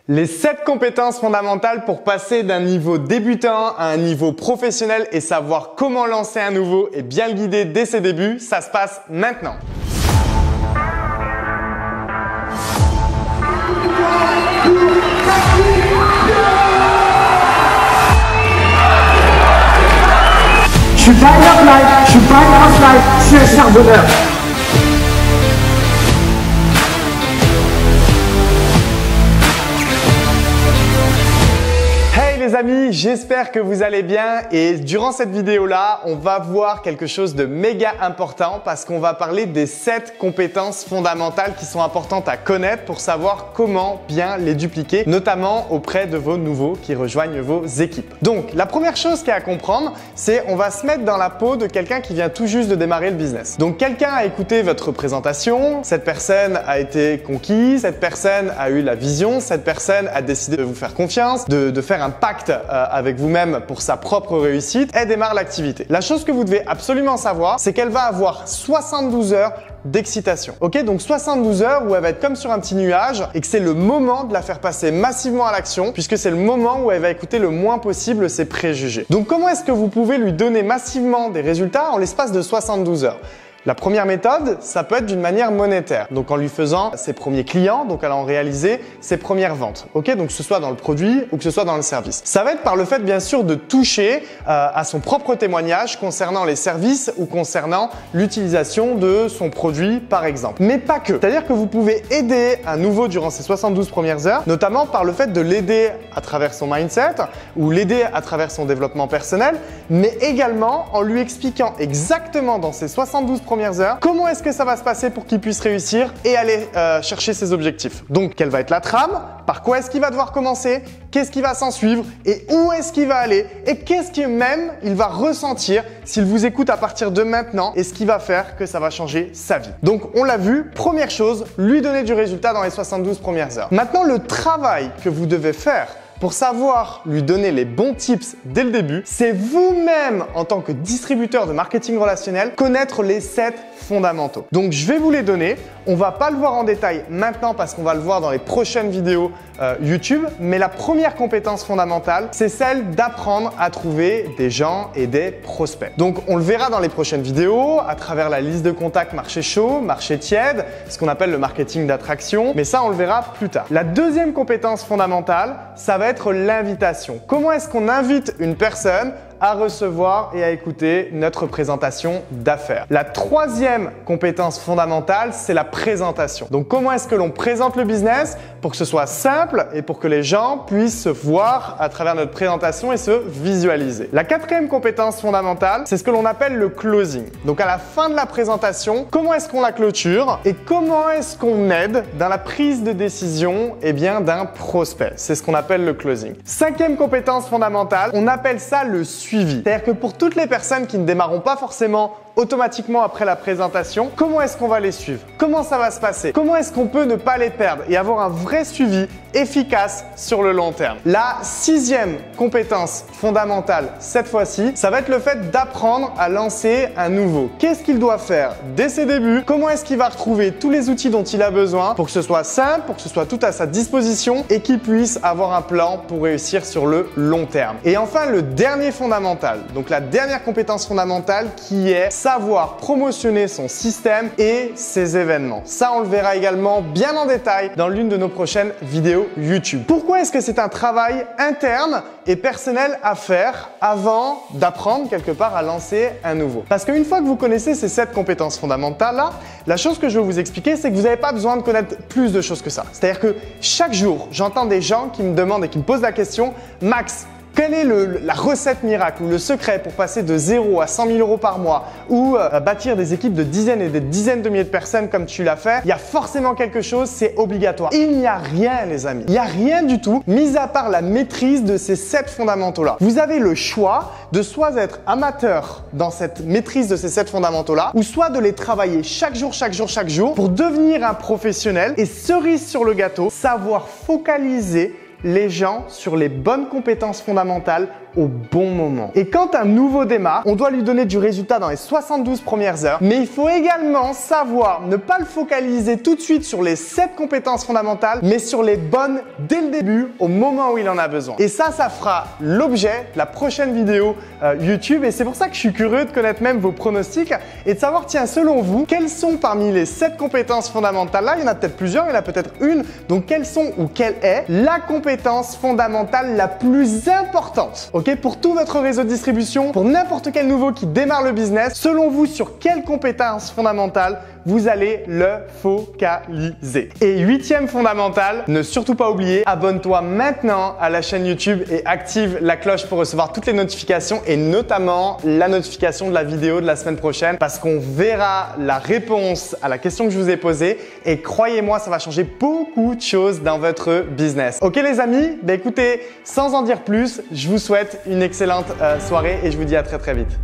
Les 7 compétences fondamentales pour passer d'un niveau débutant à un niveau professionnel et savoir comment lancer un nouveau et bien le guider dès ses débuts, ça se passe maintenant. Je suis pas une offline, je suis pas une offline, je suis un charbonneur. Les amis, j'espère que vous allez bien et durant cette vidéo-là, on va voir quelque chose de méga important parce qu'on va parler des 7 compétences fondamentales qui sont importantes à connaître pour savoir comment bien les dupliquer, notamment auprès de vos nouveaux qui rejoignent vos équipes. Donc, la première chose qu'il y a à comprendre, c'est on va se mettre dans la peau de quelqu'un qui vient tout juste de démarrer le business. Donc, quelqu'un a écouté votre présentation, cette personne a été conquise, cette personne a eu la vision, cette personne a décidé de vous faire confiance, de faire un pacte avec vous-même pour sa propre réussite, elle démarre l'activité. La chose que vous devez absolument savoir, c'est qu'elle va avoir 72 heures d'excitation. Ok, donc 72 heures où elle va être comme sur un petit nuage et que c'est le moment de la faire passer massivement à l'action puisque c'est le moment où elle va écouter le moins possible ses préjugés. Donc comment est-ce que vous pouvez lui donner massivement des résultats en l'espace de 72 heures? La première méthode, ça peut être d'une manière monétaire, donc en lui faisant ses premiers clients, donc allant réaliser ses premières ventes. Ok, donc que ce soit dans le produit ou que ce soit dans le service. Ça va être par le fait bien sûr de toucher à son propre témoignage concernant les services ou concernant l'utilisation de son produit par exemple. Mais pas que. C'est-à-dire que vous pouvez aider un nouveau durant ces 72 premières heures, notamment par le fait de l'aider à travers son mindset ou l'aider à travers son développement personnel, mais également en lui expliquant exactement dans ces 72 premières heures, comment est-ce que ça va se passer pour qu'il puisse réussir et aller chercher ses objectifs. Donc, quelle va être la trame? Par quoi est-ce qu'il va devoir commencer? Qu'est-ce qui va s'en suivre? Et où est-ce qu'il va aller? Et qu'est-ce que même il va ressentir s'il vous écoute à partir de maintenant et ce qui va faire que ça va changer sa vie. Donc, on l'a vu, première chose, lui donner du résultat dans les 72 premières heures. Maintenant, le travail que vous devez faire pour savoir lui donner les bons tips dès le début, c'est vous-même, en tant que distributeur de marketing relationnel, connaître les 7 fondamentaux. Donc, je vais vous les donner. On va pas le voir en détail maintenant parce qu'on va le voir dans les prochaines vidéos YouTube. Mais la première compétence fondamentale, c'est celle d'apprendre à trouver des gens et des prospects. Donc, on le verra dans les prochaines vidéos à travers la liste de contacts marché chaud, marché tiède, ce qu'on appelle le marketing d'attraction. Mais ça, on le verra plus tard. La deuxième compétence fondamentale, ça va être l'invitation. Comment est-ce qu'on invite une personne à recevoir et à écouter notre présentation d'affaires? La troisième compétence fondamentale, c'est la présentation. Donc, comment est-ce que l'on présente le business pour que ce soit simple et pour que les gens puissent se voir à travers notre présentation et se visualiser. La quatrième compétence fondamentale, c'est ce que l'on appelle le closing. Donc, à la fin de la présentation, comment est-ce qu'on la clôture et comment est-ce qu'on aide dans la prise de décision d'un prospect. C'est ce qu'on appelle le closing. Cinquième compétence fondamentale, on appelle ça le suivi. C'est-à-dire que pour toutes les personnes qui ne démarreront pas forcément automatiquement après la présentation, comment est-ce qu'on va les suivre? Comment ça va se passer? Comment est-ce qu'on peut ne pas les perdre et avoir un vrai suivi efficace sur le long terme? La sixième compétence fondamentale, cette fois-ci, ça va être le fait d'apprendre à lancer un nouveau. Qu'est-ce qu'il doit faire dès ses débuts? Comment est-ce qu'il va retrouver tous les outils dont il a besoin pour que ce soit simple, pour que ce soit tout à sa disposition et qu'il puisse avoir un plan pour réussir sur le long terme? Et enfin, le dernier fondamental, donc la dernière compétence fondamentale qui est savoir promotionner son système et ses événements. Ça, on le verra également bien en détail dans l'une de nos prochaines vidéos YouTube. Pourquoi est-ce que c'est un travail interne et personnel à faire avant d'apprendre quelque part à lancer un nouveau? Parce qu'une fois que vous connaissez ces 7 compétences fondamentales-là, la chose que je vais vous expliquer, c'est que vous n'avez pas besoin de connaître plus de choses que ça. C'est-à-dire que chaque jour, j'entends des gens qui me demandent et qui me posent la question « Max, quelle est la recette miracle ou le secret pour passer de 0 à 100 000 euros par mois ou bâtir des équipes de dizaines et des dizaines de milliers de personnes comme tu l'as fait? Il y a forcément quelque chose, c'est obligatoire. Il n'y a rien, les amis. Il n'y a rien du tout, mis à part la maîtrise de ces 7 fondamentaux-là. Vous avez le choix de soit être amateur dans cette maîtrise de ces 7 fondamentaux-là ou soit de les travailler chaque jour pour devenir un professionnel et cerise sur le gâteau, savoir focaliser les gens sur les bonnes compétences fondamentales au bon moment. Et quand un nouveau démarre, on doit lui donner du résultat dans les 72 premières heures, mais il faut également savoir ne pas le focaliser tout de suite sur les 7 compétences fondamentales, mais sur les bonnes dès le début, au moment où il en a besoin. Et ça fera l'objet de la prochaine vidéo YouTube, et c'est pour ça que je suis curieux de connaître même vos pronostics et de savoir, tiens, selon vous, quelles sont parmi les 7 compétences fondamentales là, il y en a peut-être plusieurs, il y en a peut-être une, donc quelles sont ou quelle est la compétence fondamentale la plus importante, ok, pour tout votre réseau de distribution, pour n'importe quel nouveau qui démarre le business, selon vous, sur quelle compétence fondamentale vous allez le focaliser. Et 8e fondamentale, ne surtout pas oublier, abonne-toi maintenant à la chaîne YouTube et active la cloche pour recevoir toutes les notifications et notamment la notification de la vidéo de la semaine prochaine parce qu'on verra la réponse à la question que je vous ai posée et croyez-moi, ça va changer beaucoup de choses dans votre business. Ok les amis, écoutez, sans en dire plus, je vous souhaite une excellente soirée et je vous dis à très vite.